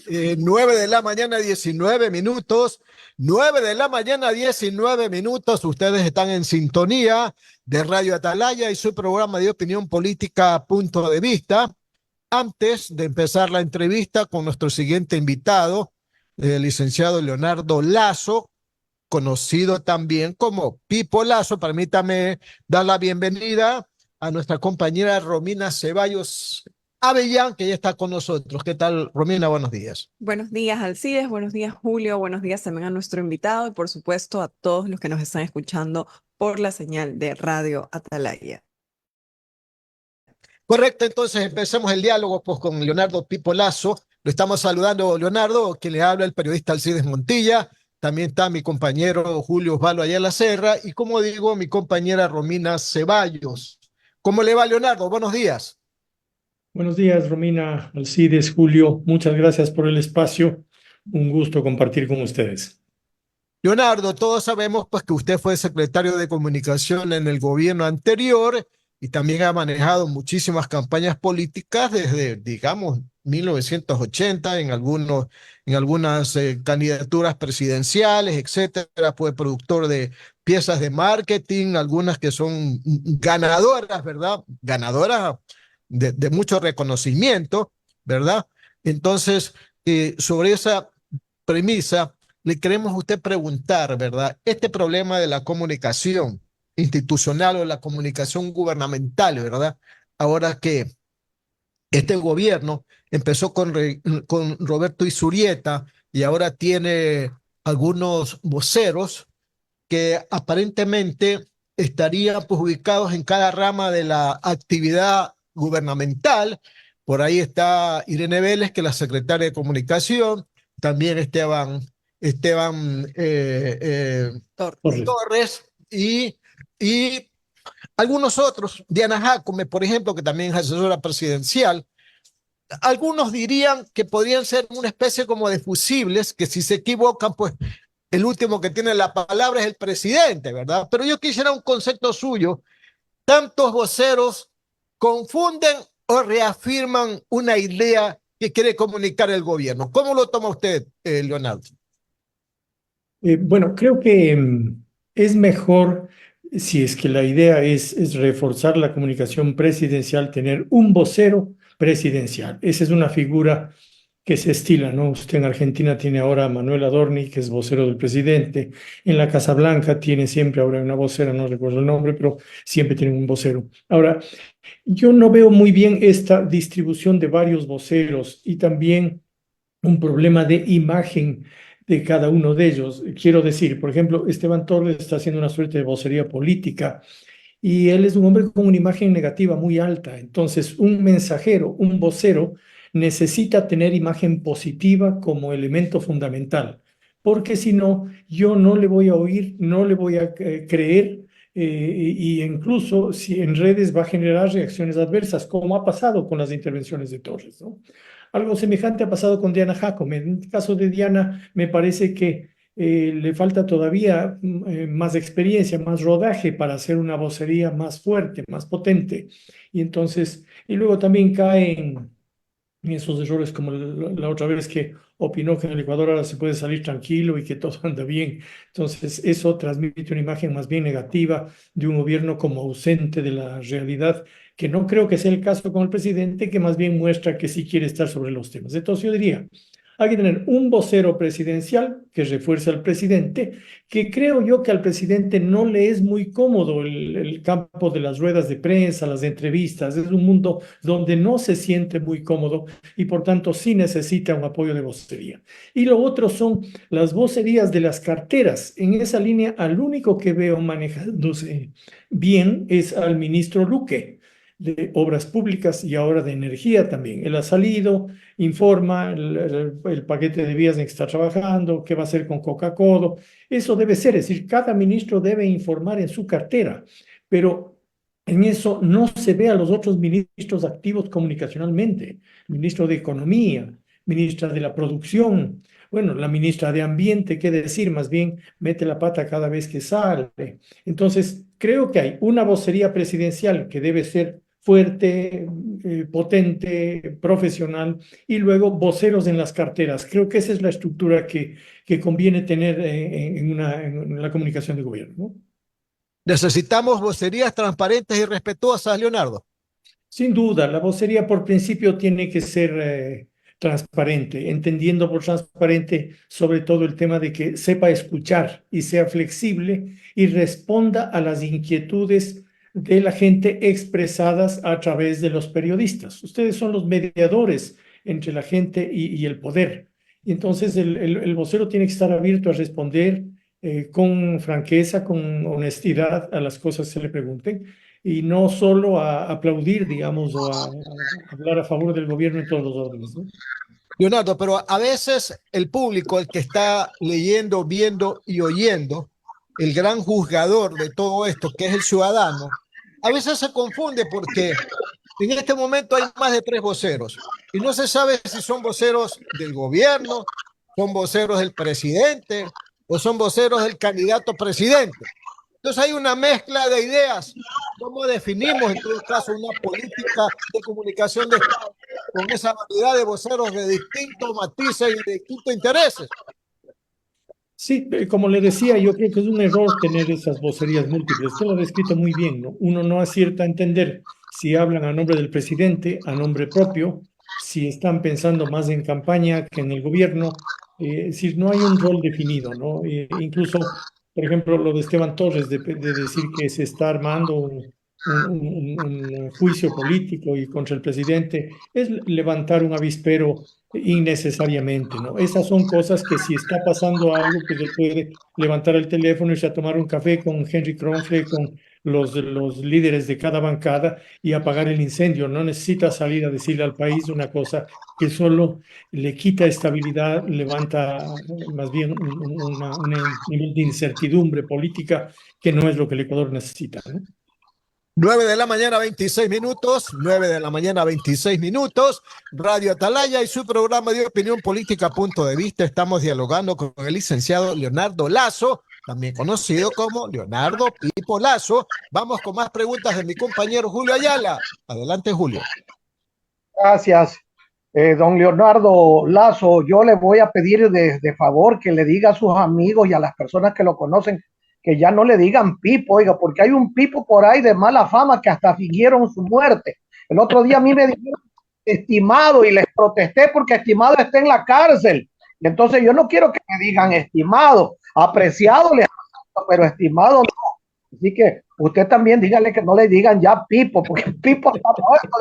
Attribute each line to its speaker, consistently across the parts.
Speaker 1: 9 de la mañana, 19 minutos. 9 de la mañana, 19 minutos. Ustedes están en sintonía de Radio Atalaya y su programa de opinión política Punto de Vista. Antes de empezar la entrevista con nuestro siguiente invitado, el licenciado Leonardo Lazo, conocido también como Pipo Lazo, permítame dar la bienvenida a nuestra compañera Romina Ceballos Avellán, que ya está con nosotros. ¿Qué tal, Romina? Buenos días.
Speaker 2: Buenos días, Alcides. Buenos días, Julio. Buenos días también a nuestro invitado y, por supuesto, a todos los que nos están escuchando por la señal de Radio Atalaya.
Speaker 1: Correcto, entonces empecemos el diálogo pues, con Leonardo Pipo Lazo. Lo estamos saludando, Leonardo, quien le habla el periodista Alcides Montilla. También está mi compañero Julio Osvaldo Ayala Serra y, como digo, mi compañera Romina Ceballos. ¿Cómo le va, Leonardo? Buenos días.
Speaker 3: Buenos días, Romina, Alcides, Julio. Muchas gracias por el espacio. Un gusto compartir con ustedes.
Speaker 1: Leonardo, todos sabemos pues, que usted fue secretario de comunicación en el gobierno anterior y también ha manejado muchísimas campañas políticas desde, digamos, 1980 en algunas candidaturas presidenciales, etcétera. Fue productor de piezas de marketing, algunas que son ganadoras, ¿verdad? Ganadoras de mucho reconocimiento, ¿verdad? Entonces, sobre esa premisa, le queremos a usted preguntar, ¿verdad? Este problema de la comunicación institucional o la comunicación gubernamental, ¿verdad? Ahora que este gobierno empezó con Roberto Izurieta y ahora tiene algunos voceros que aparentemente estarían pues, ubicados en cada rama de la actividad gubernamental. Por ahí está Irene Vélez, que es la secretaria de Comunicación, también Esteban
Speaker 3: Torres.
Speaker 1: Torres y algunos otros, Diana Jacome, por ejemplo, que también es asesora presidencial. Algunos dirían que podrían ser una especie como de fusibles, que si se equivocan, pues el último que tiene la palabra es el presidente, ¿verdad? Pero yo quisiera un concepto suyo. ¿Tantos voceros confunden o reafirman una idea que quiere comunicar el gobierno? ¿Cómo lo toma usted, Leonardo?
Speaker 3: Bueno, creo que es mejor, si es que la idea es reforzar la comunicación presidencial, tener un vocero presidencial. Esa es una figura que se estila, ¿no? Usted en Argentina tiene ahora a Manuel Adorni, que es vocero del presidente. En la Casa Blanca tiene siempre ahora una vocera, no recuerdo el nombre, pero siempre tiene un vocero. Ahora, yo no veo muy bien esta distribución de varios voceros y también un problema de imagen de cada uno de ellos. Quiero decir, por ejemplo, Esteban Torres está haciendo una suerte de vocería política y él es un hombre con una imagen negativa muy alta. Entonces, un mensajero, un vocero, necesita tener imagen positiva como elemento fundamental, porque si no, yo no le voy a oír, no le voy a creer. Y incluso si en redes va a generar reacciones adversas, como ha pasado con las intervenciones de Torres, ¿no? Algo semejante ha pasado con Diana Jacome. En el caso de Diana, me parece que le falta todavía más experiencia, más rodaje para hacer una vocería más fuerte, más potente. Y entonces, y luego también cae en esos errores como la otra vez que opinó que en el Ecuador ahora se puede salir tranquilo y que todo anda bien. Entonces, eso transmite una imagen más bien negativa de un gobierno como ausente de la realidad, que no creo que sea el caso con el presidente, que más bien muestra que sí quiere estar sobre los temas. Entonces, yo diría, hay que tener un vocero presidencial que refuerce al presidente, que creo yo que al presidente no le es muy cómodo el campo de las ruedas de prensa, las entrevistas. Es un mundo donde no se siente muy cómodo y por tanto sí necesita un apoyo de vocería. Y lo otro son las vocerías de las carteras. En esa línea, al único que veo manejándose bien es al ministro Luque de Obras Públicas y ahora de Energía también. Él ha salido, informa el paquete de vías en que está trabajando, qué va a hacer con Coca-Cola. Eso debe ser, es decir, cada ministro debe informar en su cartera, pero en eso no se ve a los otros ministros activos comunicacionalmente. Ministro de Economía, ministra de la Producción, bueno, la ministra de Ambiente, qué decir, más bien mete la pata cada vez que sale. Entonces, creo que hay una vocería presidencial que debe ser fuerte, potente, profesional, y luego voceros en las carteras. Creo que esa es la estructura que conviene tener en la comunicación de gobierno, ¿no?
Speaker 1: Necesitamos vocerías transparentes y respetuosas, Leonardo.
Speaker 3: Sin duda, la vocería por principio tiene que ser transparente, entendiendo por transparente sobre todo el tema de que sepa escuchar y sea flexible y responda a las inquietudes de la gente expresadas a través de los periodistas. Ustedes son los mediadores entre la gente y el poder. Y entonces el vocero tiene que estar abierto a responder con franqueza, con honestidad a las cosas que se le pregunten y no solo a aplaudir, digamos, o a hablar a favor del gobierno en todos los órdenes, ¿no?
Speaker 1: Leonardo, pero a veces el público, el que está leyendo, viendo y oyendo, el gran juzgador de todo esto, que es el ciudadano, a veces se confunde porque en este momento hay más de 3 voceros y no se sabe si son voceros del gobierno, son voceros del presidente o son voceros del candidato presidente. Entonces hay una mezcla de ideas. ¿Cómo definimos en todo caso una política de comunicación de Estado con esa variedad de voceros de distintos matices y de distintos intereses?
Speaker 3: Sí, como le decía, yo creo que es un error tener esas vocerías múltiples. Usted lo ha descrito muy bien, ¿no? Uno no acierta a entender si hablan a nombre del presidente, a nombre propio, si están pensando más en campaña que en el gobierno. Si no hay un rol definido, ¿no? Incluso, por ejemplo, lo de Esteban Torres, de decir que se está armando un juicio político y contra el presidente, es levantar un avispero innecesariamente, ¿no? Esas son cosas que si está pasando algo, pues él puede levantar el teléfono, irse a tomar un café con Henry Kronfle, con los líderes de cada bancada y apagar el incendio. No necesita salir a decirle al país una cosa que solo le quita estabilidad, levanta más bien un nivel de incertidumbre política que no es lo que el Ecuador necesita, ¿no?
Speaker 1: 9 de la mañana, 26 minutos. 9 de la mañana, 26 minutos. Radio Atalaya y su programa de opinión política, Punto de Vista. Estamos dialogando con el licenciado Leonardo Lazo, también conocido como Leonardo Pipo Lazo. Vamos con más preguntas de mi compañero Julio Ayala. Adelante, Julio.
Speaker 4: Gracias, don Leonardo Lazo. Yo le voy a pedir de favor que le diga a sus amigos y a las personas que lo conocen que ya no le digan Pipo, oiga, porque hay un Pipo por ahí de mala fama que hasta fingieron su muerte. El otro día a mí me dijeron estimado y les protesté porque estimado está en la cárcel. Y entonces yo no quiero que me digan estimado, apreciado, pero estimado no. Así que usted también dígale que no le digan ya Pipo, porque Pipo está muerto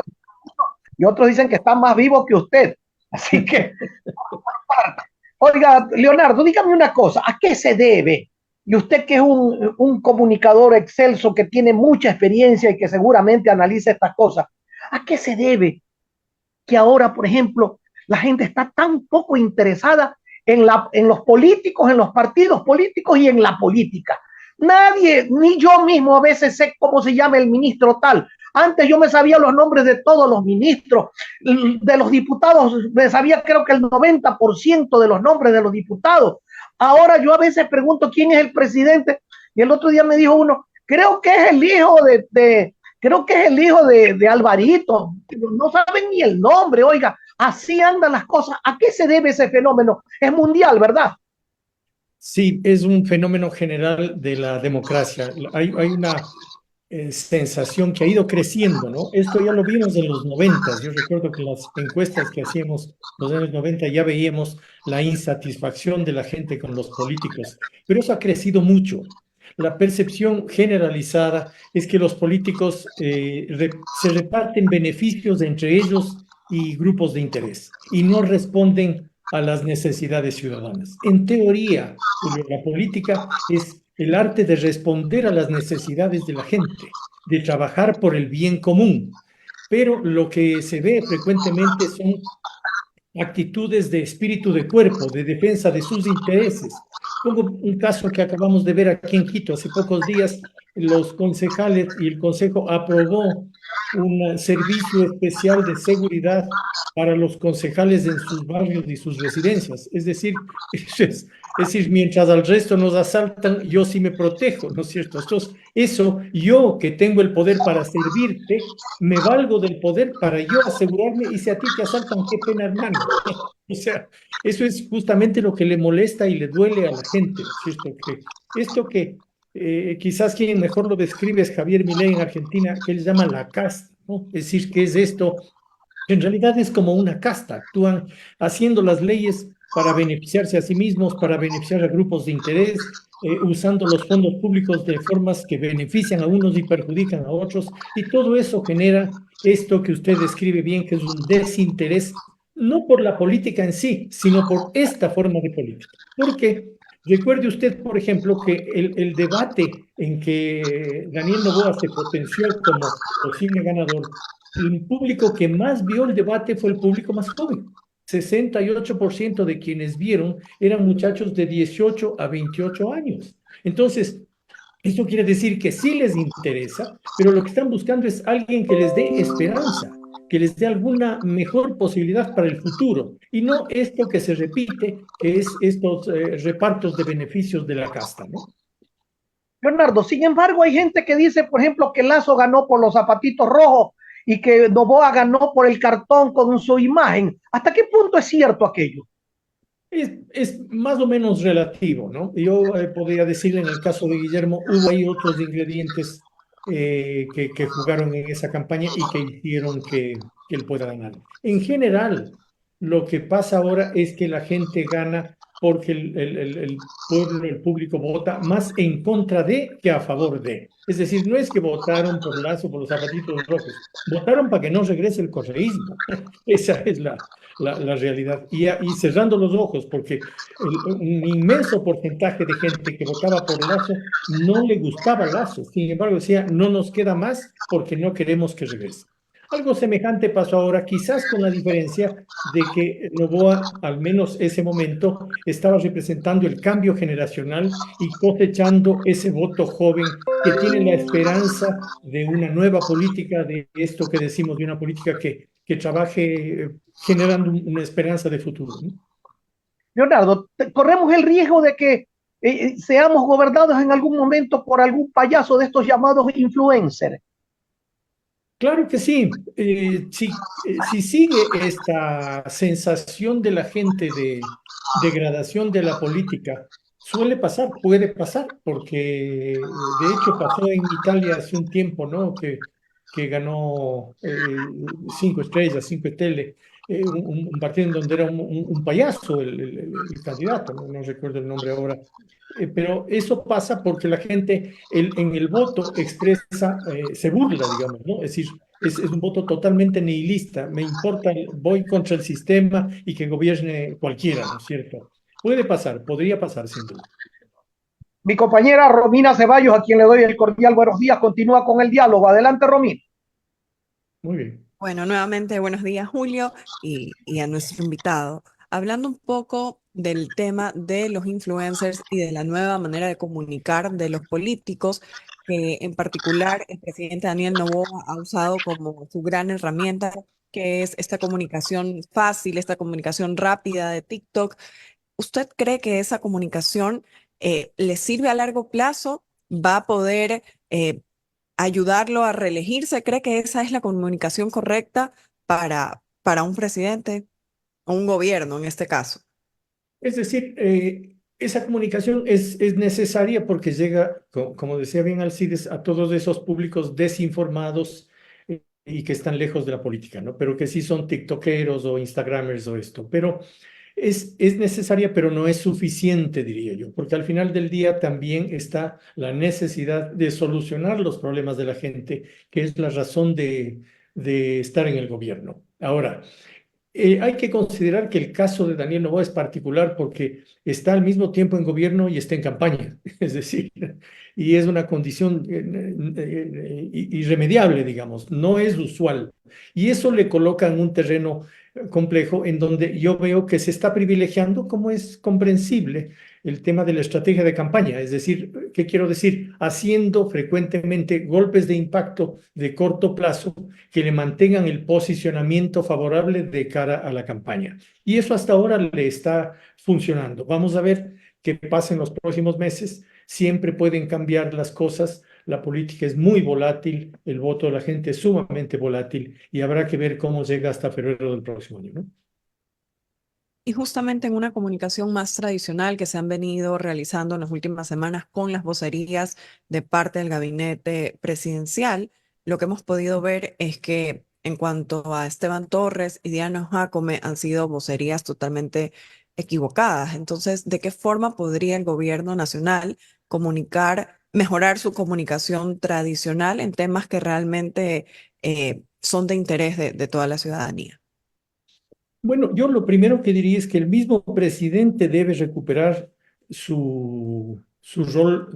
Speaker 4: y otros dicen que está más vivo que usted. Así que, oiga, Leonardo, dígame una cosa, ¿a qué se debe? Y usted que es un comunicador excelso, que tiene mucha experiencia y que seguramente analiza estas cosas, ¿a qué se debe que ahora, por ejemplo, la gente está tan poco interesada en los políticos, en los partidos políticos y en la política? Nadie, ni yo mismo a veces sé cómo se llama el ministro tal. Antes yo me sabía los nombres de todos los ministros, de los diputados, me sabía creo que el 90% de los nombres de los diputados. Ahora yo a veces pregunto quién es el presidente y el otro día me dijo uno, creo que es el hijo creo que es el hijo de Alvarito, no saben ni el nombre, oiga, así andan las cosas. ¿A qué se debe ese fenómeno? Es mundial, ¿verdad?
Speaker 3: Sí, es un fenómeno general de la democracia. Hay una sensación que ha ido creciendo, ¿no? Esto ya lo vimos en los 90. Yo recuerdo que las encuestas que hacíamos en los años 90 ya veíamos la insatisfacción de la gente con los políticos, pero eso ha crecido mucho. La percepción generalizada es que los políticos se reparten beneficios entre ellos y grupos de interés y no responden a las necesidades ciudadanas. En teoría, la política es el arte de responder a las necesidades de la gente, de trabajar por el bien común. Pero lo que se ve frecuentemente son actitudes de espíritu de cuerpo, de defensa de sus intereses. Pongo un caso que acabamos de ver aquí en Quito hace pocos días, los concejales y el consejo aprobó un servicio especial de seguridad para los concejales en sus barrios y sus residencias. Es decir, mientras al resto nos asaltan, yo sí me protejo, ¿no es cierto? Entonces, eso, yo que tengo el poder para servirte, me valgo del poder para yo asegurarme, y si a ti te asaltan, qué pena, hermano. O sea, eso es justamente lo que le molesta y le duele a la gente, ¿no es cierto? Que esto que quizás quien mejor lo describe es Javier Milei en Argentina, que él llama la casta, ¿no? Es decir, que es esto, en realidad es como una casta, actúan haciendo las leyes para beneficiarse a sí mismos, para beneficiar a grupos de interés, usando los fondos públicos de formas que benefician a unos y perjudican a otros, y todo eso genera esto que usted describe bien, que es un desinterés, no por la política en sí, sino por esta forma de política. Porque recuerde usted, por ejemplo, que el debate en que Daniel Noboa se potenció como posible ganador, el público que más vio el debate fue el público más joven. 68% de quienes vieron eran muchachos de 18 a 28 años. Entonces, eso quiere decir que sí les interesa, pero lo que están buscando es alguien que les dé esperanza, que les dé alguna mejor posibilidad para el futuro, y no esto que se repite, que es estos repartos de beneficios de la casta, ¿no?
Speaker 4: Leonardo, sin embargo, hay gente que dice, por ejemplo, que Lazo ganó por los zapatitos rojos y que Noboa ganó por el cartón con su imagen. ¿Hasta qué punto es cierto aquello?
Speaker 3: Es más o menos relativo, ¿no? Yo podría decir en el caso de Guillermo, hubo ahí otros ingredientes que jugaron en esa campaña y que hicieron que él pueda ganar. En general, lo que pasa ahora es que la gente gana porque el pueblo, el público vota más en contra de que a favor de. Es decir, no es que votaron por Lazo, por los zapatitos rojos, votaron para que no regrese el correísmo. Esa es la realidad. Y cerrando los ojos, porque un inmenso porcentaje de gente que votaba por Lazo no le gustaba Lazo. Sin embargo, decía, no nos queda más porque no queremos que regrese. Algo semejante pasó ahora, quizás con la diferencia de que Noboa, al menos ese momento, estaba representando el cambio generacional y cosechando ese voto joven que tiene la esperanza de una nueva política, de esto que decimos, de una política que trabaje generando una esperanza de futuro, ¿no?
Speaker 4: Leonardo, corremos el riesgo de que seamos gobernados en algún momento por algún payaso de estos llamados influencers.
Speaker 3: Claro que sí. Si sigue esta sensación de la gente de degradación de la política, suele pasar, puede pasar, porque de hecho pasó en Italia hace un tiempo, ¿no? Que ganó 5 estrellas, 5 Stelle, un partido en donde era un payaso el candidato, no recuerdo el nombre ahora. Pero eso pasa porque la gente en el voto expresa, se burla, digamos, ¿no? Es decir, es un voto totalmente nihilista. Me importa, voy contra el sistema y que gobierne cualquiera, ¿no es cierto? Puede pasar, podría pasar, sin duda.
Speaker 4: Mi compañera Romina Ceballos, a quien le doy el cordial buenos días, continúa con el diálogo. Adelante, Romina.
Speaker 3: Muy bien.
Speaker 2: Bueno, nuevamente buenos días, Julio, y a nuestro invitado. Hablando un poco del tema de los influencers y de la nueva manera de comunicar de los políticos, que en particular el presidente Daniel Noboa ha usado como su gran herramienta, que es esta comunicación fácil, esta comunicación rápida de TikTok. ¿Usted cree que esa comunicación le sirve a largo plazo? ¿Va a poder ayudarlo a reelegirse? ¿Cree que esa es la comunicación correcta para un presidente o un gobierno en este caso?
Speaker 3: Es decir, esa comunicación es necesaria porque llega, como decía bien Alcides, a todos esos públicos desinformados y que están lejos de la política, ¿no? Pero que sí son tiktokeros o instagramers o esto. Pero es necesaria, pero no es suficiente, diría yo, porque al final del día también está la necesidad de solucionar los problemas de la gente, que es la razón de estar en el gobierno. Ahora, hay que considerar que el caso de Daniel Noboa es particular porque está al mismo tiempo en gobierno y está en campaña, es decir, y es una condición irremediable, digamos, no es usual. Y eso le coloca en un terreno complejo en donde yo veo que se está privilegiando, como es comprensible, el tema de la estrategia de campaña. Es decir, ¿qué quiero decir? Haciendo frecuentemente golpes de impacto de corto plazo que le mantengan el posicionamiento favorable de cara a la campaña. Y eso hasta ahora le está funcionando. Vamos a ver qué pasa en los próximos meses. Siempre pueden cambiar las cosas. La política es muy volátil, el voto de la gente es sumamente volátil y habrá que ver cómo llega hasta febrero del próximo año, ¿no?
Speaker 2: Y justamente en una comunicación más tradicional que se han venido realizando en las últimas semanas con las vocerías de parte del gabinete presidencial, lo que hemos podido ver es que en cuanto a Esteban Torres y Diana Jacome han sido vocerías totalmente equivocadas. Entonces, ¿de qué forma podría el gobierno nacional mejorar su comunicación tradicional en temas que realmente son de interés de toda la ciudadanía?
Speaker 3: Bueno, yo lo primero que diría es que el mismo presidente debe recuperar su rol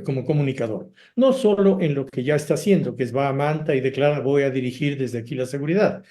Speaker 3: como comunicador, no solo en lo que ya está haciendo, que es va a Manta y declara voy a dirigir desde aquí la seguridad.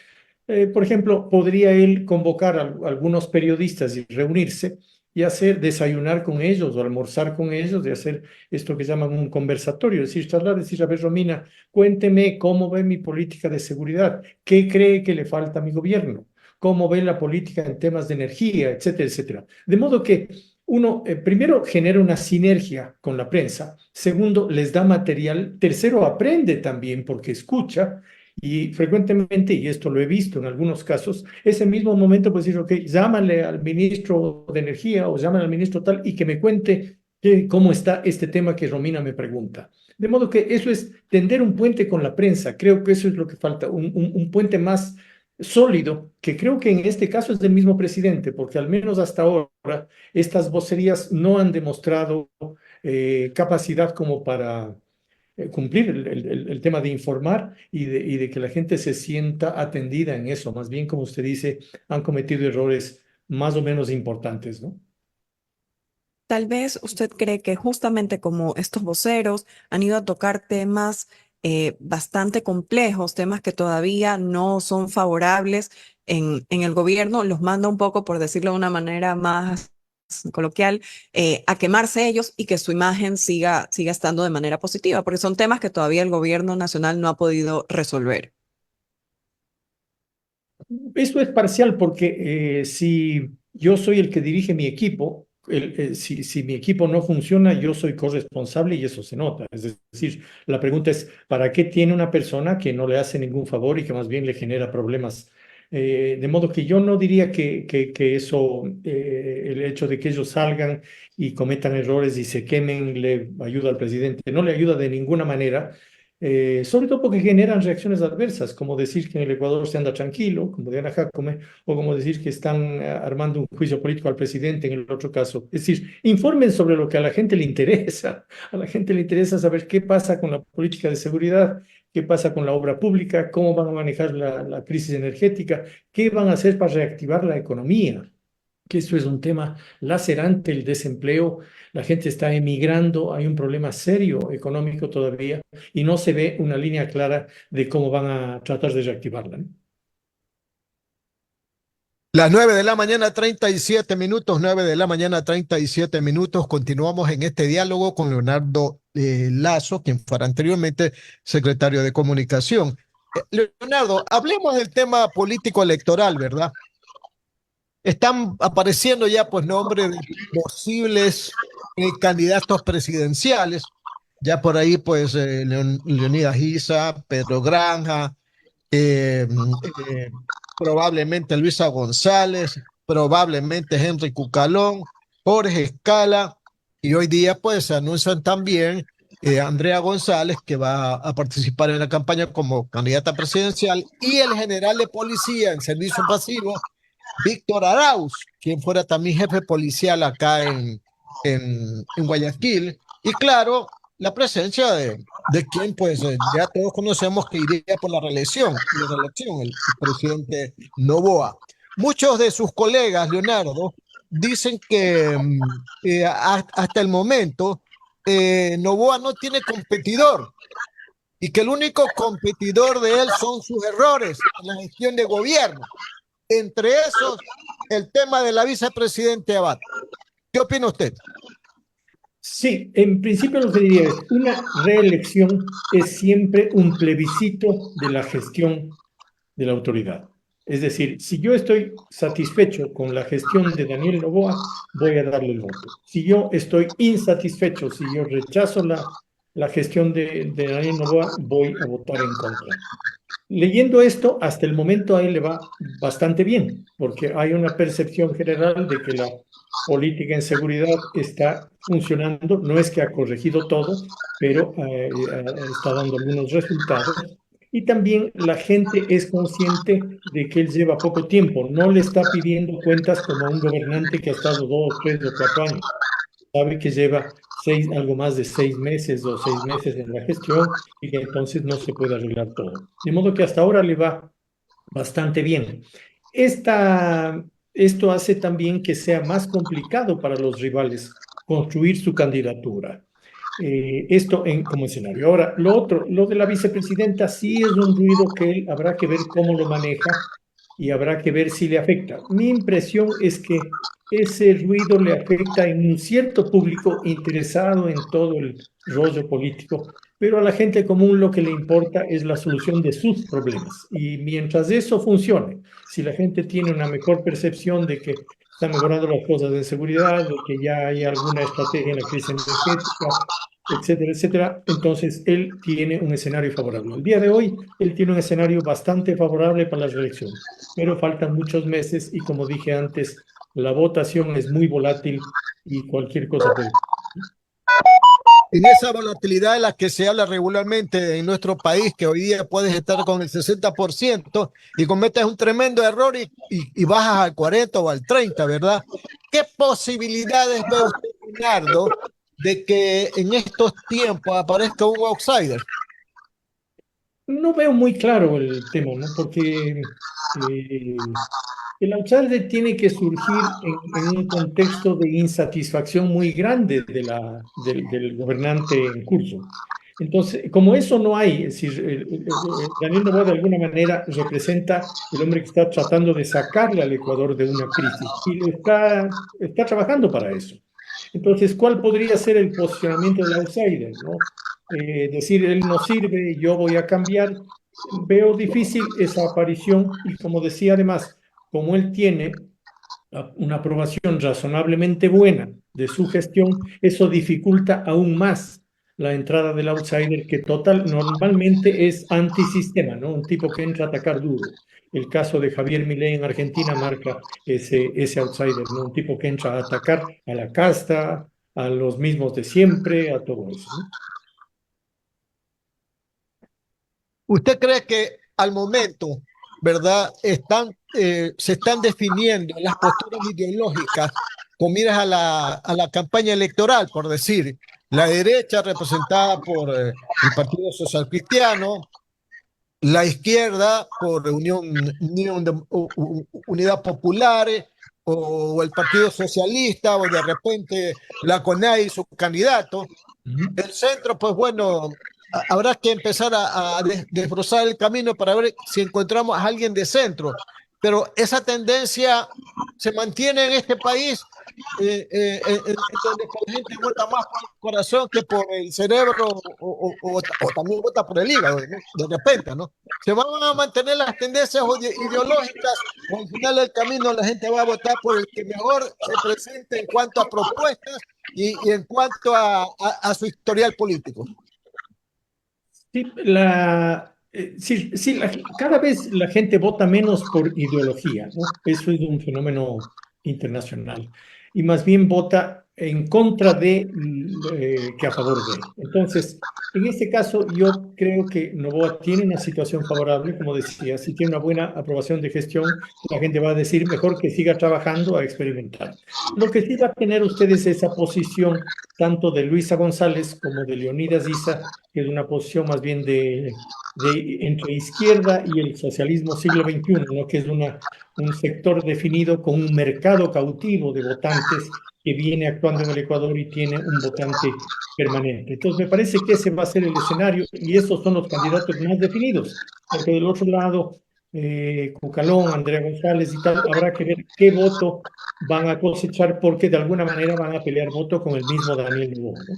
Speaker 3: Por ejemplo, podría él convocar a algunos periodistas y reunirse y hacer desayunar con ellos o almorzar con ellos, de hacer esto que llaman un conversatorio, es decir, charlar, decir, a ver, Romina, cuénteme cómo ve mi política de seguridad, qué cree que le falta a mi gobierno, cómo ve la política en temas de energía, etcétera, etcétera. De modo que uno, primero, genera una sinergia con la prensa, segundo, les da material, tercero, aprende también porque escucha. Y frecuentemente, y esto lo he visto en algunos casos, ese mismo momento pues decir, ok, llámale al ministro de Energía o llámale al ministro tal y que me cuente cómo está este tema que Romina me pregunta. De modo que eso es tender un puente con la prensa. Creo que eso es lo que falta, un puente más sólido, que creo que en este caso es del mismo presidente, porque al menos hasta ahora estas vocerías no han demostrado capacidad como para cumplir el tema de informar y de que la gente se sienta atendida en eso. Más bien, como usted dice, han cometido errores más o menos importantes, ¿no?
Speaker 2: Tal vez usted cree que justamente como estos voceros han ido a tocar temas bastante complejos, temas que todavía no son favorables en el gobierno, los manda un poco, por decirlo de una manera más coloquial, a quemarse ellos y que su imagen siga estando de manera positiva, porque son temas que todavía el gobierno nacional no ha podido resolver.
Speaker 3: Eso es parcial porque si yo soy el que dirige mi equipo, si mi equipo no funciona, yo soy corresponsable y eso se nota. Es decir, la pregunta es, ¿para qué tiene una persona que no le hace ningún favor y que más bien le genera problemas? De modo que yo no diría que eso, el hecho de que ellos salgan y cometan errores y se quemen, le ayuda al presidente. No le ayuda de ninguna manera. Sobre todo porque generan reacciones adversas, como decir que en el Ecuador se anda tranquilo, como Diana Jacome, o como decir que están armando un juicio político al presidente en el otro caso. Es decir, informen sobre lo que a la gente le interesa. A la gente le interesa saber qué pasa con la política de seguridad, qué pasa con la obra pública, cómo van a manejar la crisis energética, qué van a hacer para reactivar la economía, que eso es un tema lacerante, el desempleo, la gente está emigrando, hay un problema serio económico todavía y no se ve una línea clara de cómo van a tratar de reactivarla, ¿no?
Speaker 1: Las 9 de la mañana, 37 minutos, 9 de la mañana, 37 minutos. Continuamos en este diálogo con Leonardo Lazo, quien fuera anteriormente secretario de Comunicación. Leonardo, hablemos del tema político electoral, ¿verdad? Están apareciendo ya pues nombres de posibles candidatos presidenciales. Ya por ahí pues Leonidas Issa, Pedro Granja, eh, eh, probablemente Luisa González, probablemente Henry Cucalón, Jorge Escala, y hoy día pues se anuncian también Andrea González, que va a participar en la campaña como candidata presidencial, y el general de policía en servicio pasivo, Víctor Arauz, quien fuera también jefe policial acá en Guayaquil. Y claro, la presencia de quien pues ya todos conocemos que iría por la reelección, el presidente Noboa. Muchos de sus colegas, Leonardo, dicen que hasta el momento Noboa no tiene competidor y que el único competidor de él son sus errores en la gestión de gobierno. entre esos el tema de la vicepresidenta Abad. ¿Qué opina usted?
Speaker 3: Sí, en principio lo que diría es, una reelección es siempre un plebiscito de la gestión de la autoridad. Es decir, si yo estoy satisfecho con la gestión de Daniel Noboa, voy a darle el voto. Si yo estoy insatisfecho, si yo rechazo la gestión de Daniel Noboa, voy a votar en contra. Leyendo esto, hasta el momento a él le va bastante bien, porque hay una percepción general de que la política en seguridad está funcionando. No es que ha corregido todo, pero está dando algunos resultados. Y también la gente es consciente de que él lleva poco tiempo, no le está pidiendo cuentas como a un gobernante que ha estado 2, 3 o 4 años. Sabe que lleva algo más de 6 meses o 6 meses en la gestión y que entonces no se puede arreglar todo. De modo que hasta ahora le va bastante bien. Esto hace también que sea más complicado para los rivales construir su candidatura. Esto como escenario. Ahora, lo otro, lo de la vicepresidenta sí es un ruido que él habrá que ver cómo lo maneja y habrá que ver si le afecta. Mi impresión es que ese ruido le afecta en un cierto público interesado en todo el rollo político, pero a la gente común lo que le importa es la solución de sus problemas. Y mientras eso funcione, si la gente tiene una mejor percepción de que están mejorando las cosas de seguridad, de que ya hay alguna estrategia en la crisis energética, etcétera, etcétera, entonces él tiene un escenario favorable. El día de hoy, él tiene un escenario bastante favorable para la reelección, pero faltan muchos meses y como dije antes, la votación es muy volátil y cualquier cosa puede.
Speaker 1: En esa volatilidad de la que se habla regularmente en nuestro país, que hoy día puedes estar con el 60% y cometes un tremendo error y bajas al 40 o al 30, ¿verdad? ¿Qué posibilidades ve usted, Leonardo, de que en estos tiempos aparezca un outsider?
Speaker 3: No veo muy claro el tema, ¿no? Porque el outsider tiene que surgir en un contexto de insatisfacción muy grande del gobernante en curso. Entonces, como eso no hay, es decir, Daniel Noboa de alguna manera representa el hombre que está tratando de sacarle al Ecuador de una crisis y está trabajando para eso. Entonces, ¿cuál podría ser el posicionamiento del outsider, ¿no? Decir, él no sirve, yo voy a cambiar. Veo difícil esa aparición y como decía además, como él tiene una aprobación razonablemente buena de su gestión, eso dificulta aún más la entrada del outsider que normalmente es antisistema, ¿no? Un tipo que entra a atacar duro. El caso de Javier Milei en Argentina marca ese outsider, ¿no? Un tipo que entra a atacar a la casta, a los mismos de siempre, a todo eso, ¿no?
Speaker 1: ¿Usted cree que al momento, verdad, se están definiendo las posturas ideológicas con miras a la campaña electoral, por decir, la derecha representada por el Partido Social Cristiano, la izquierda por Unidad Popular o el Partido Socialista o de repente la CONAI y su candidato? El centro, pues bueno, habrá que empezar a desbrozar el camino para ver si encontramos a alguien de centro. Pero esa tendencia se mantiene en este país, donde la gente vota más por el corazón que por el cerebro o también vota por el hígado, ¿no? De repente, ¿no? Se van a mantener las tendencias ideológicas o al final del camino la gente va a votar por el que mejor se presente en cuanto a propuestas y en cuanto a su historial político.
Speaker 3: Sí, cada vez la gente vota menos por ideología, ¿no? Eso es un fenómeno internacional. Y más bien vota en contra de que a favor de. Entonces, en este caso, yo creo que Noboa tiene una situación favorable, como decía, si tiene una buena aprobación de gestión, la gente va a decir mejor que siga trabajando a experimentar. Lo que sí va a tener ustedes esa posición, tanto de Luisa González como de Leonidas Issa, que es una posición más bien entre izquierda y el socialismo siglo XXI, ¿no? Que es un sector definido con un mercado cautivo de votantes que viene actuando en el Ecuador y tiene un votante permanente. Entonces, me parece que ese va a ser el escenario y esos son los candidatos más definidos, porque del otro lado Cucalón, Andrea González y tal, habrá que ver qué voto van a cosechar porque de alguna manera van a pelear voto con el mismo Daniel Noboa, ¿no?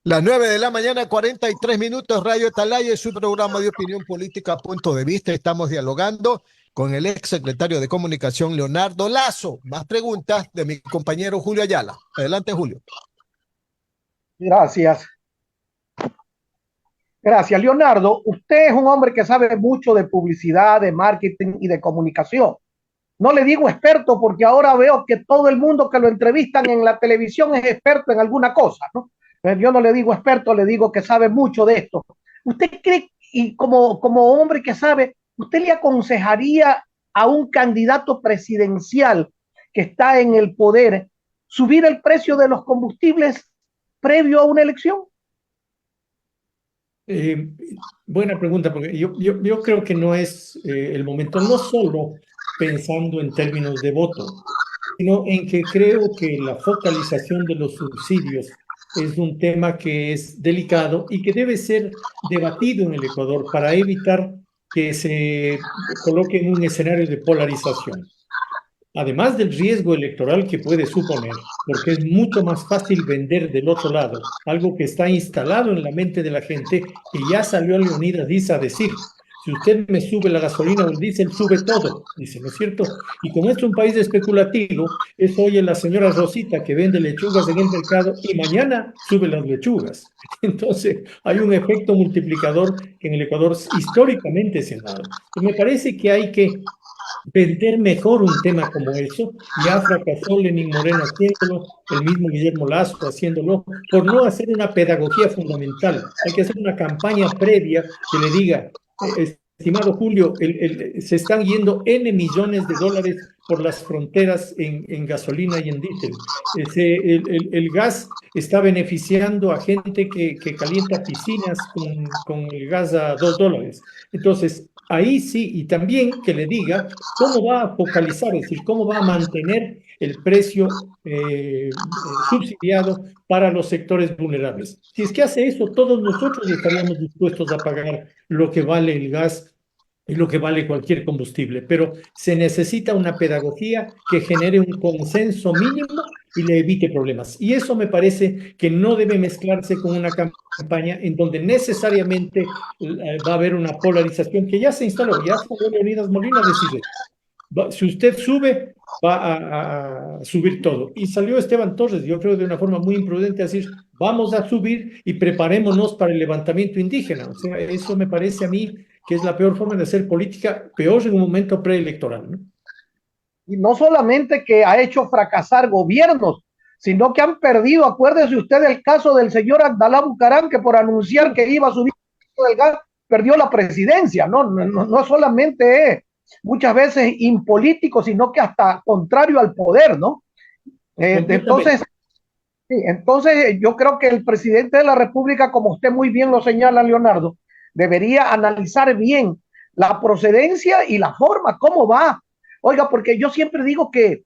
Speaker 1: Las 9 de la mañana, 43 minutos, Radio Atalaya, su programa de opinión política, punto de vista. Estamos dialogando con el ex secretario de Comunicación, Leonardo Lazo. Más preguntas de mi compañero Julio Ayala. Adelante, Julio.
Speaker 4: Gracias. Gracias, Leonardo. Usted es un hombre que sabe mucho de publicidad, de marketing y de comunicación. No le digo experto porque ahora veo que todo el mundo que lo entrevistan en la televisión es experto en alguna cosa, ¿no? Yo no le digo experto, le digo que sabe mucho de esto. ¿Usted cree, y como hombre que sabe, usted le aconsejaría a un candidato presidencial que está en el poder subir el precio de los combustibles previo a una elección?
Speaker 3: Eh, Buena pregunta, porque yo creo que no es el momento, no solo pensando en términos de voto, sino en que creo que la focalización de los subsidios es un tema que es delicado y que debe ser debatido en el Ecuador para evitar que se coloque en un escenario de polarización. Además del riesgo electoral que puede suponer, porque es mucho más fácil vender del otro lado algo que está instalado en la mente de la gente, que ya salió Leonidas Diz a decir, si usted me sube la gasolina o el diésel, sube todo, dice, ¿no es cierto? Y como es un país especulativo, eso oye la señora Rosita que vende lechugas en el mercado y mañana sube las lechugas. Entonces, hay un efecto multiplicador que en el Ecuador históricamente se ha dado. Y me parece que hay que vender mejor un tema como eso. Ya fracasó Lenín Moreno haciéndolo, el mismo Guillermo Lazo haciéndolo, por no hacer una pedagogía fundamental. Hay que hacer una campaña previa que le diga, estimado Julio, se están yendo N millones de dólares por las fronteras en gasolina y en diésel. El gas está beneficiando a gente que calienta piscinas con el gas a $2. Entonces, ahí sí, y también que le diga cómo va a focalizar, es decir, cómo va a mantener el precio subsidiado para los sectores vulnerables. Si es que hace eso, todos nosotros estaríamos dispuestos a pagar lo que vale el gas y lo que vale cualquier combustible, pero se necesita una pedagogía que genere un consenso mínimo y le evite problemas. Y eso me parece que no debe mezclarse con una campaña en donde necesariamente va a haber una polarización que ya se instaló, ya fue Leonidas Molina a decir, si usted sube, va a subir todo. Y salió Esteban Torres, yo creo de una forma muy imprudente, a decir, vamos a subir y preparémonos para el levantamiento indígena. O sea, eso me parece a mí que es la peor forma de hacer política, peor en un momento preelectoral, ¿no?
Speaker 4: Y no solamente que ha hecho fracasar gobiernos, sino que han perdido, acuérdese usted del caso del señor Abdalá Bucarán, que por anunciar que iba a subir el gas, perdió la presidencia, no solamente muchas veces impolítico, sino que hasta contrario al poder, ¿no? Entonces, sí, entonces yo creo que el presidente de la República, como usted muy bien lo señala, Leonardo, debería analizar bien la procedencia y la forma, cómo va. Oiga, porque yo siempre digo que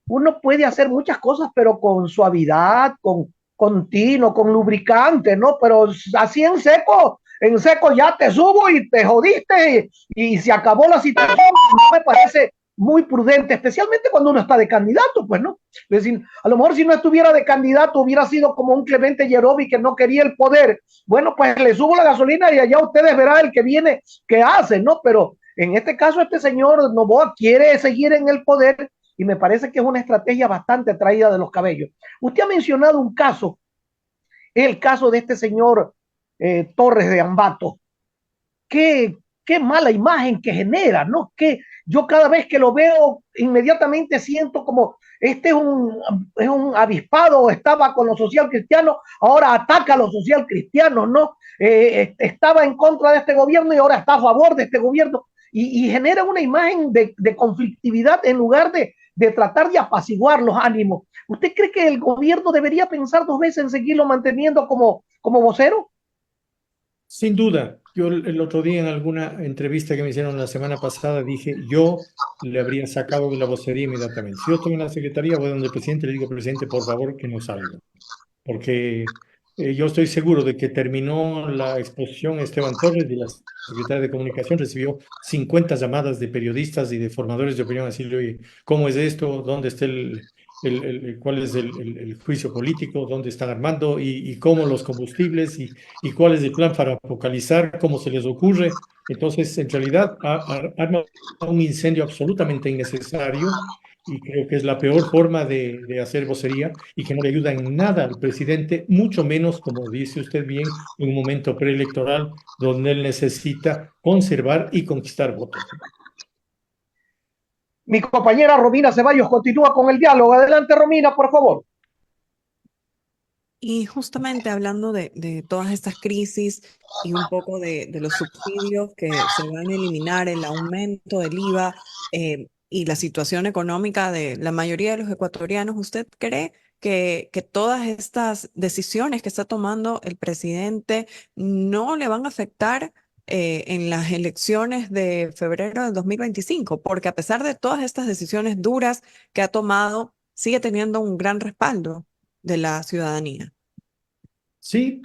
Speaker 4: uno puede hacer muchas cosas, pero con suavidad, con tino, con lubricante, ¿no? Pero así en seco ya te subo y te jodiste y se acabó la situación. No me parece muy prudente, especialmente cuando uno está de candidato, pues, ¿no? Es decir, a lo mejor si no estuviera de candidato hubiera sido como un Clemente Yerovi que no quería el poder. Bueno, pues le subo la gasolina y allá ustedes verán el que viene qué hace, ¿no? Pero en este caso este señor Noboa quiere seguir en el poder y me parece que es una estrategia bastante traída de los cabellos. Usted ha mencionado un caso, el caso de este señor Torres de Ambato. Qué mala imagen que genera, ¿no? Que yo cada vez que lo veo inmediatamente siento como este es un avispado, estaba con los social cristianos, ahora ataca a los social cristianos, ¿no? Estaba en contra de este gobierno y ahora está a favor de este gobierno y genera una imagen de conflictividad en lugar de tratar de apaciguar los ánimos. ¿Usted cree que el gobierno debería pensar dos veces en seguirlo manteniendo como vocero?
Speaker 3: Sin duda, yo el otro día en alguna entrevista que me hicieron la semana pasada dije, yo le habría sacado de la vocería inmediatamente. Si yo estoy en la secretaría, voy donde el presidente, le digo, presidente, por favor, que no salga. Porque Yo estoy seguro de que terminó la exposición Esteban Torres de la Secretaría de Comunicación, recibió 50 llamadas de periodistas y de formadores de opinión, así, oye, ¿cómo es esto? ¿Dónde está cuál es el juicio político? ¿Dónde están armando? Y cómo los combustibles? Y cuál es el plan para focalizar? ¿Cómo se les ocurre? Entonces, en realidad, arma un incendio absolutamente innecesario y creo que es la peor forma de hacer vocería y que no le ayuda en nada al presidente, mucho menos, como dice usted bien, en un momento preelectoral donde él necesita conservar y conquistar votos.
Speaker 4: Mi compañera Romina Ceballos continúa con el diálogo. Adelante, Romina, por favor.
Speaker 2: Y justamente hablando de todas estas crisis y un poco de los subsidios que se van a eliminar, el aumento del IVA y la situación económica de la mayoría de los ecuatorianos, ¿usted cree que todas estas decisiones que está tomando el presidente no le van a afectar en las elecciones de febrero del 2025? Porque a pesar de todas estas decisiones duras que ha tomado, sigue teniendo un gran respaldo de la ciudadanía.
Speaker 3: Sí,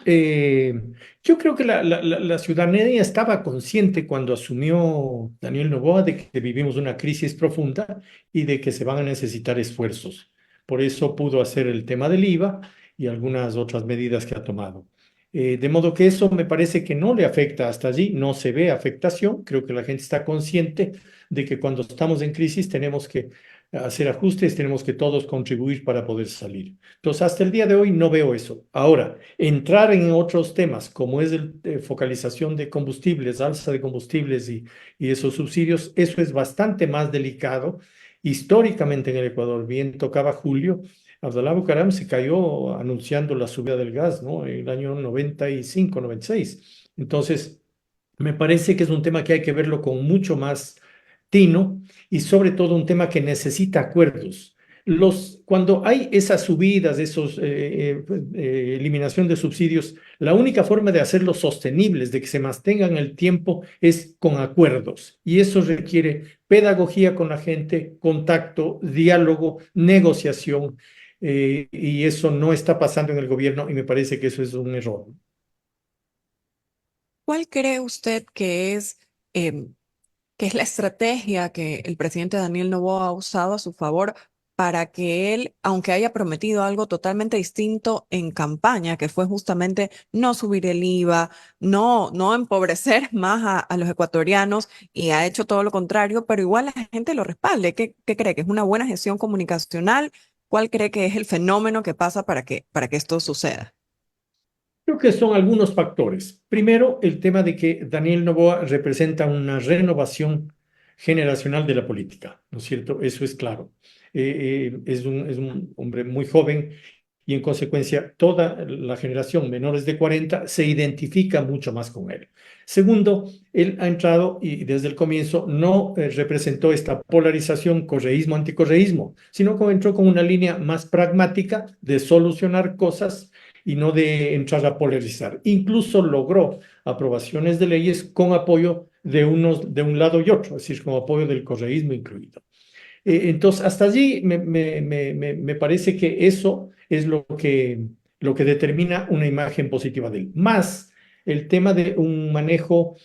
Speaker 3: yo creo que la ciudadanía estaba consciente cuando asumió Daniel Noboa de que vivimos una crisis profunda y de que se van a necesitar esfuerzos. Por eso pudo hacer el tema del IVA y algunas otras medidas que ha tomado. De modo que eso me parece que no le afecta hasta allí, no se ve afectación. Creo que la gente está consciente de que cuando estamos en crisis tenemos que hacer ajustes, tenemos que todos contribuir para poder salir. Entonces, hasta el día de hoy no veo eso. Ahora, entrar en otros temas, como es focalización de combustibles, alza de combustibles y esos subsidios, eso es bastante más delicado. Históricamente en el Ecuador, bien tocaba Julio, Abdalá Bucaram se cayó anunciando la subida del gas, ¿no? En el año 95, 96. Entonces, me parece que es un tema que hay que verlo con mucho más tino y sobre todo un tema que necesita acuerdos. Cuando hay esas subidas, eliminación de subsidios, la única forma de hacerlos sostenibles, de que se mantengan el tiempo, es con acuerdos. Y eso requiere pedagogía con la gente, contacto, diálogo, negociación. Y eso no está pasando en el gobierno y me parece que eso es un error.
Speaker 2: ¿Cuál cree usted em, que es la estrategia que el presidente Daniel Noboa ha usado a su favor para que él, aunque haya prometido algo totalmente distinto en campaña, que fue justamente no subir el IVA, no empobrecer más a los ecuatorianos y ha hecho todo lo contrario, pero igual la gente lo respalde? ¿Qué cree? ¿Que es una buena gestión comunicacional? ¿Cuál cree que es el fenómeno que pasa para que esto suceda?
Speaker 3: Creo que son algunos factores. Primero, el tema de que Daniel Noboa representa una renovación generacional de la política, ¿no es cierto? Eso es claro. Es un hombre muy joven y en consecuencia toda la generación menores de 40 se identifica mucho más con él. Segundo, él ha entrado y desde el comienzo no representó esta polarización correísmo-anticorreísmo, sino que entró con una línea más pragmática de solucionar cosas y no de entrar a polarizar. Incluso logró aprobaciones de leyes con apoyo de un lado y otro, es decir, con apoyo del correísmo incluido. Entonces, hasta allí me parece que eso es lo que determina una imagen positiva de él. Más el tema de un manejo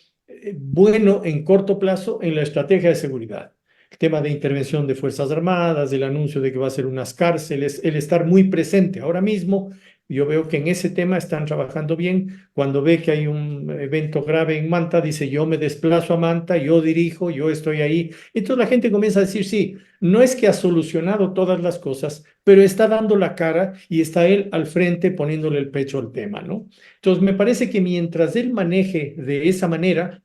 Speaker 3: bueno en corto plazo en la estrategia de seguridad. El tema de intervención de Fuerzas Armadas, el anuncio de que va a ser unas cárceles, el estar muy presente. Ahora mismo yo veo que en ese tema están trabajando bien. Cuando ve que hay un evento grave en Manta, dice, yo me desplazo a Manta, yo dirijo, yo estoy ahí. Entonces la gente comienza a decir, sí, no es que ha solucionado todas las cosas, pero está dando la cara y está él al frente poniéndole el pecho al tema, ¿no? Entonces me parece que mientras él maneje de esa manera,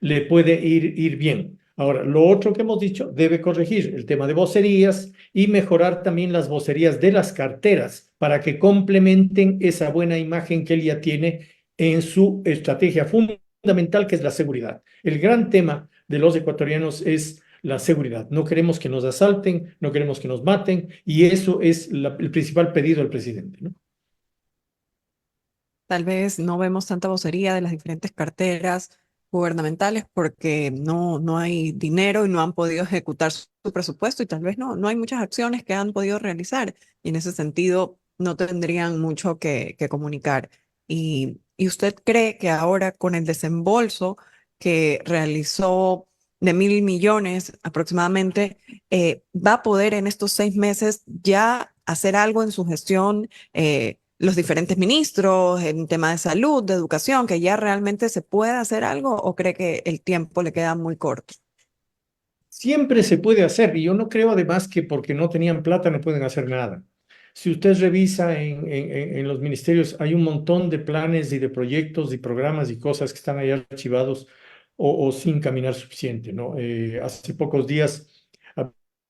Speaker 3: le puede ir bien. Ahora, lo otro que hemos dicho, debe corregir el tema de vocerías y mejorar también las vocerías de las carteras para que complementen esa buena imagen que él ya tiene en su estrategia fundamental, que es la seguridad. El gran tema de los ecuatorianos es la seguridad. No queremos que nos asalten, no queremos que nos maten, y eso es el principal pedido del presidente, ¿no?
Speaker 2: Tal vez no vemos tanta vocería de las diferentes carteras gubernamentales porque no hay dinero y no han podido ejecutar su presupuesto y tal vez no hay muchas acciones que han podido realizar. Y en ese sentido, no tendrían mucho que comunicar. ¿Y usted cree que ahora con el desembolso que realizó de 1.000 millones aproximadamente, va a poder en estos 6 meses ya hacer algo en su gestión, los diferentes ministros, en tema de salud, de educación, que ya realmente se pueda hacer algo, o cree que el tiempo le queda muy corto?
Speaker 3: Siempre se puede hacer, y yo no creo además que porque no tenían plata no pueden hacer nada. Si usted revisa en los ministerios, hay un montón de planes y de proyectos y programas y cosas que están ahí archivados o sin caminar suficiente, ¿no? Hace pocos días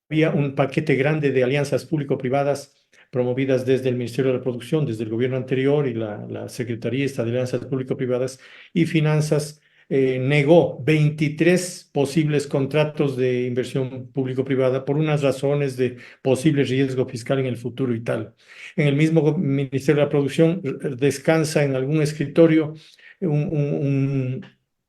Speaker 3: había un paquete grande de alianzas público-privadas promovidas desde el Ministerio de la Producción, desde el gobierno anterior y la Secretaría esta de Alianzas Público-Privadas y Finanzas negó 23 posibles contratos de inversión público-privada por unas razones de posible riesgo fiscal en el futuro y tal. En el mismo Ministerio de la Producción descansa en algún escritorio un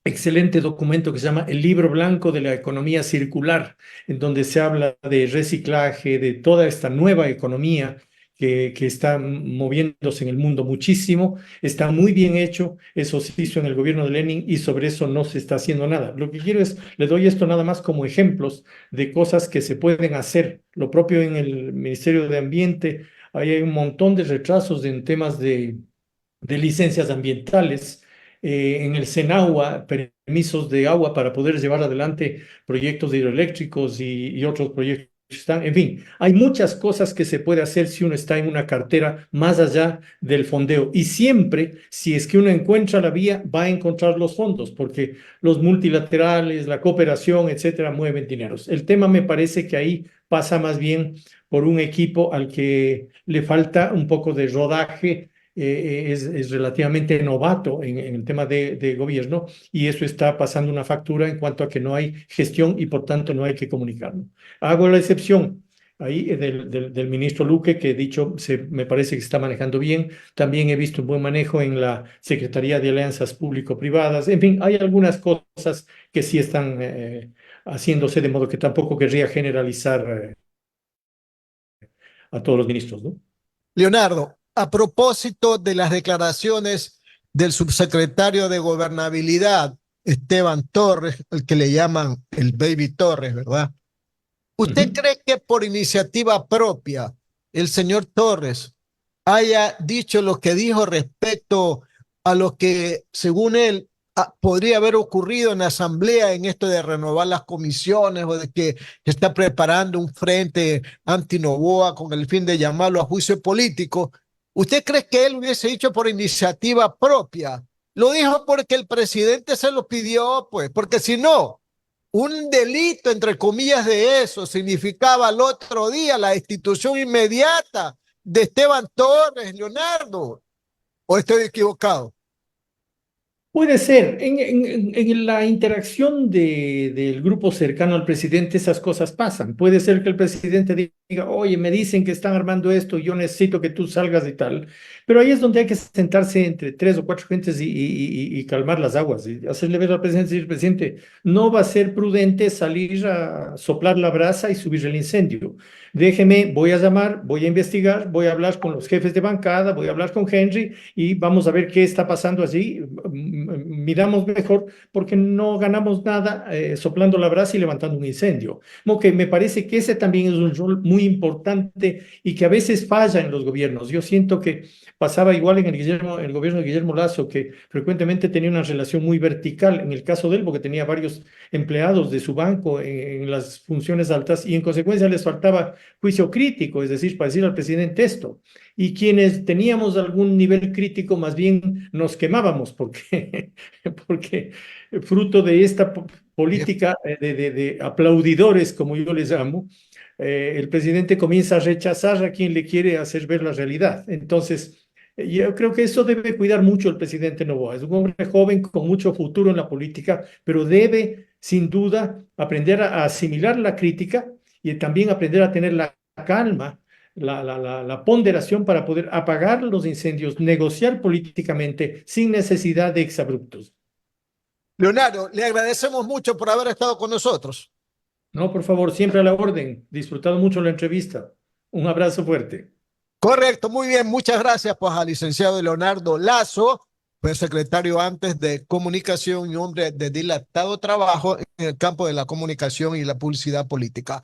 Speaker 3: excelente documento que se llama el Libro Blanco de la Economía Circular, en donde se habla de reciclaje, de toda esta nueva economía que está moviéndose en el mundo muchísimo. Está muy bien hecho, eso se hizo en el gobierno de Lenin y sobre eso no se está haciendo nada. Lo que quiero es, le doy esto nada más como ejemplos de cosas que se pueden hacer. Lo propio en el Ministerio de Ambiente, ahí hay un montón de retrasos en temas de licencias ambientales. En el Senagua, permisos de agua para poder llevar adelante proyectos hidroeléctricos y otros proyectos. En fin, hay muchas cosas que se puede hacer si uno está en una cartera más allá del fondeo. Y siempre, si es que uno encuentra la vía, va a encontrar los fondos, porque los multilaterales, la cooperación, etcétera, mueven dineros. El tema me parece que ahí pasa más bien por un equipo al que le falta un poco de rodaje. Es relativamente novato en el tema de gobierno y eso está pasando una factura en cuanto a que no hay gestión y por tanto no hay que comunicarlo. Hago la excepción ahí del ministro Luque, que dicho me parece que se está manejando bien. También he visto un buen manejo en la Secretaría de Alianzas Público-Privadas. En fin, hay algunas cosas que sí están haciéndose, de modo que tampoco querría generalizar a todos los ministros, ¿no?
Speaker 1: Leonardo, a propósito de las declaraciones del subsecretario de Gobernabilidad, Esteban Torres, el que le llaman el Baby Torres, ¿verdad? ¿Usted cree que por iniciativa propia el señor Torres haya dicho lo que dijo respecto a lo que, según él, podría haber ocurrido en la Asamblea en esto de renovar las comisiones o de que está preparando un frente anti-Noboa con el fin de llamarlo a juicio político? ¿Usted cree que él hubiese dicho por iniciativa propia? Lo dijo porque el presidente se lo pidió, pues, porque si no, un delito, entre comillas, de eso significaba al otro día la destitución inmediata de Esteban Torres, Leonardo. ¿O estoy equivocado?
Speaker 3: Puede ser, en la interacción del grupo cercano al presidente esas cosas pasan. Puede ser que el presidente diga, oye, me dicen que están armando esto, yo necesito que tú salgas y tal. Pero ahí es donde hay que sentarse entre 3 o 4 gentes y calmar las aguas y hacerle ver al presidente, decir, presidente, no va a ser prudente salir a soplar la brasa y subir el incendio. Déjeme, voy a llamar, voy a investigar, voy a hablar con los jefes de bancada, voy a hablar con Henry y vamos a ver qué está pasando allí. Miramos mejor porque no ganamos nada soplando la brasa y levantando un incendio. Como que me parece que ese también es un rol muy importante y que a veces falla en los gobiernos. Yo siento que pasaba igual en el gobierno de Guillermo Lasso, que frecuentemente tenía una relación muy vertical, en el caso de él, porque tenía varios empleados de su banco en las funciones altas y en consecuencia les faltaba juicio crítico, es decir, para decir al presidente esto. Y quienes teníamos algún nivel crítico, más bien nos quemábamos, porque fruto de esta política de aplaudidores, como yo les llamo, el presidente comienza a rechazar a quien le quiere hacer ver la realidad. Entonces, yo creo que eso debe cuidar mucho el presidente Noboa. Es un hombre joven con mucho futuro en la política, pero debe, sin duda, aprender a asimilar la crítica y también aprender a tener la calma, la ponderación para poder apagar los incendios, negociar políticamente sin necesidad de exabruptos.
Speaker 1: Leonardo, le agradecemos mucho por haber estado con nosotros.
Speaker 3: No, por favor, siempre a la orden. Disfrutado mucho la entrevista. Un abrazo fuerte.
Speaker 1: Correcto, muy bien, muchas gracias pues al licenciado Leonardo Lazo, fue secretario antes de Comunicación y hombre de dilatado trabajo en el campo de la comunicación y la publicidad política.